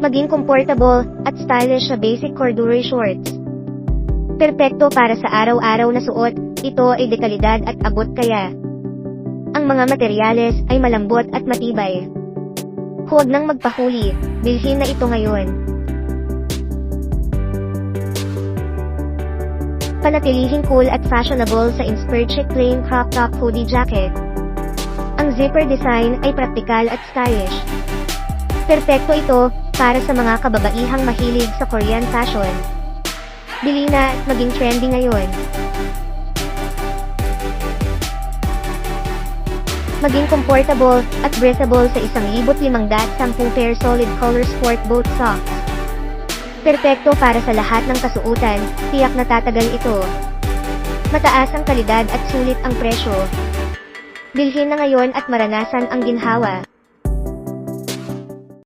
Maging comfortable at stylish sa basic corduroy shorts. Perpekto para sa araw-araw na suot, ito ay dekalidad at abot kaya. Ang mga materyales ay malambot at matibay. Huwag nang magpahuli, bilhin na ito ngayon. Panatilihing cool at fashionable sa inspired chic plain crop top hoodie jacket. Ang zipper design ay praktikal at stylish. Perpekto ito para sa mga kababaihang mahilig sa Korean fashion. Bili na at maging trendy ngayon. Maging comfortable at breathable sa 1,510 pair solid color sport boat socks. Perpekto para sa lahat ng kasuotan, tiyak na tatagal ito. Mataas ang kalidad at sulit ang presyo. Bilhin na ngayon at maranasan ang ginhawa.